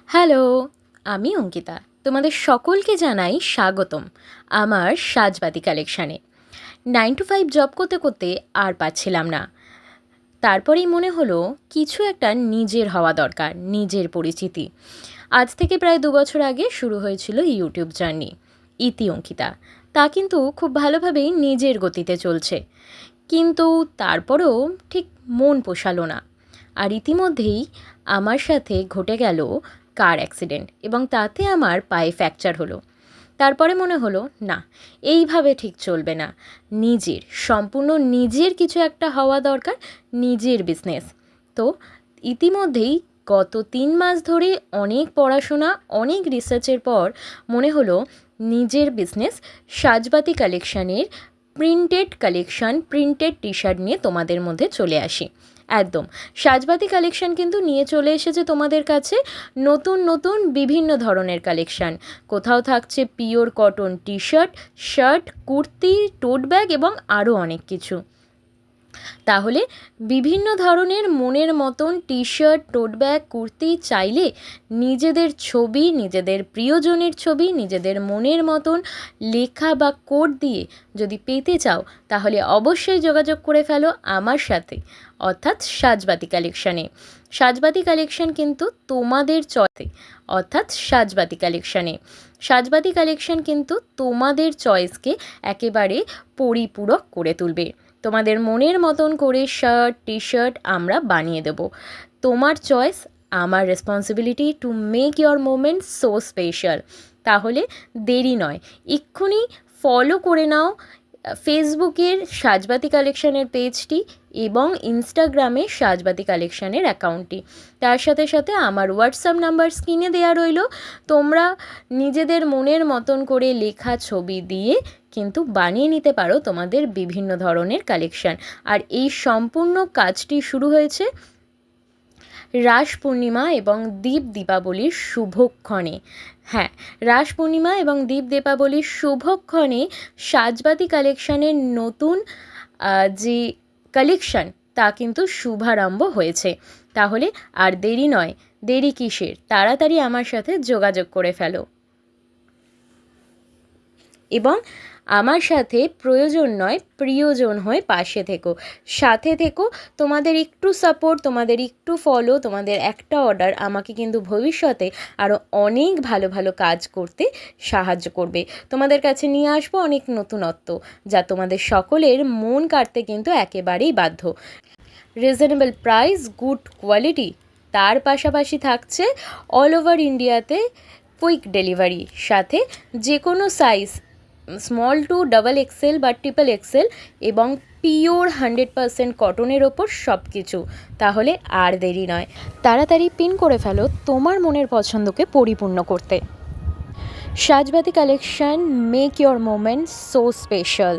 Hello, আমি অঙ্কিতা। তোমাদের সকলকে জানাই স্বাগতম আমার সাজবাতি কালেকশানে। 9 to 5 জব করতে করতে আর পাচ্ছিলাম না। তারপরেই মনে হলো কিছু একটা নিজের হওয়া দরকার, নিজের পরিচিতি। আজ থেকে প্রায় 2 বছর আগে শুরু হয়েছিল ইউটিউব জার্নি, ইতি অঙ্কিতা। তা কিন্তু খুব ভালোভাবেই নিজের গতিতে চলছে, কিন্তু তারপরেও ঠিক মন পোষালো না। আর ইতিমধ্যেই আমার সাথে ঘটে গেল কার অ্যাক্সিডেন্ট, এবং তাতে আমার পায়ে ফ্র্যাকচার হলো। তারপরে মনে হলো না, এইভাবে ঠিক চলবে না। নিজের, সম্পূর্ণ নিজের কিছু একটা হওয়া দরকার, নিজের বিজনেস। তো ইতিমধ্যেই গত 3 মাস ধরে অনেক পড়াশোনা, অনেক রিসার্চের পর মনে হলো নিজের বিজনেস সাজবাতি কালেকশানের printed collection, printed T shirt নিয়ে তোমাদের মধ্যে চলে আসি। একদম সাজবাতি কালেকশান কিন্তু নিয়ে চলে এসেছে তোমাদের কাছে নতুন নতুন বিভিন্ন ধরনের কালেকশান। কোথাও থাকছে pure cotton T shirt, shirt, kurti, টোট ব্যাগ এবং আরও অনেক কিছু। তাহলে বিভিন্ন ধরনের মনের মতন টি শার্ট, টোট ব্যাগ, কুর্তি চাইলে নিজেদের ছবি, নিজেদের প্রিয়জনের ছবি, নিজেদের মনের মতন লেখা বা কোড দিয়ে যদি পেতে চাও, তাহলে অবশ্যই যোগাযোগ করে ফেলো আমার সাথে, অর্থাৎ সাজবাতি কালেকশানে। সাজবাতি কালেকশান কিন্তু তোমাদের চয়েসে, অর্থাৎ সাজবাতি কালেকশানে। সাজবাতি কালেকশান কিন্তু তোমাদের চয়েসকে একেবারে পরিপূরক করে তুলবে। তোমাদের মনের মতন করে শার্ট, টি শার্ট আমরা বানিয়ে দেব। তোমার চয়েস, আমার responsibility to make your moment so special. তাহলে দেরি নয়, এক্ষুনি ফলো করে নাও ফেসবুকের সাজবাতি কালেকশানের পেজটি এবং ইনস্টাগ্রামে সাজবাতি কালেকশানের অ্যাকাউন্টটি। তার সাথে সাথে আমার হোয়াটসঅ্যাপ নাম্বার স্ক্রিনে দেওয়া রইল। তোমরা নিজেদের মনের মতন করে লেখা ছবি দিয়ে কিন্তু বানিয়ে নিতে পারো তোমাদের বিভিন্ন ধরনের কালেকশান। আর এই সম্পূর্ণ কাজটি শুরু হয়েছে রাস পূর্ণিমা এবং দীপাবলির শুভক্ষণে। হ্যাঁ, রাস পূর্ণিমা এবং দীপাবলির শুভক্ষণে সাজবাতি কালেকশানের নতুন যে কালেকশান তা কিন্তু শুভারম্ভ হয়েছে। তাহলে আর দেরি নয়, দেরি কিসের? তাড়াতাড়ি আমার সাথে যোগাযোগ করে ফেলো এবং আমার সাথে প্রয়োজন নয় প্রিয়জন হয়ে পাশে থেকো, সাথে থেকো। তোমাদের একটু সাপোর্ট, তোমাদের একটু ফলো, তোমাদের একটা অর্ডার আমাকে কিন্তু ভবিষ্যতে আরও অনেক ভালো ভালো কাজ করতে সাহায্য করবে। তোমাদের কাছে নিয়ে আসবো অনেক নতুনত্ব, যা তোমাদের সকলের মন কাড়তে কিন্তু একেবারেই বাধ্য। রিজনেবল প্রাইস, গুড কোয়ালিটি, তার পাশাপাশি থাকছে অল ওভার ইন্ডিয়াতে কুইক ডেলিভারি, সাথে যে কোনো size small to double XL বা ট্রিপল এক্সেল, এবং পিওর 100% কটনের ওপর সব কিছু। তাহলে আর দেরি নয়, তাড়াতাড়ি পিন করে ফেলো তোমার মনের পছন্দকে পরিপূর্ণ করতে। Sajbati collection, make your moment so special.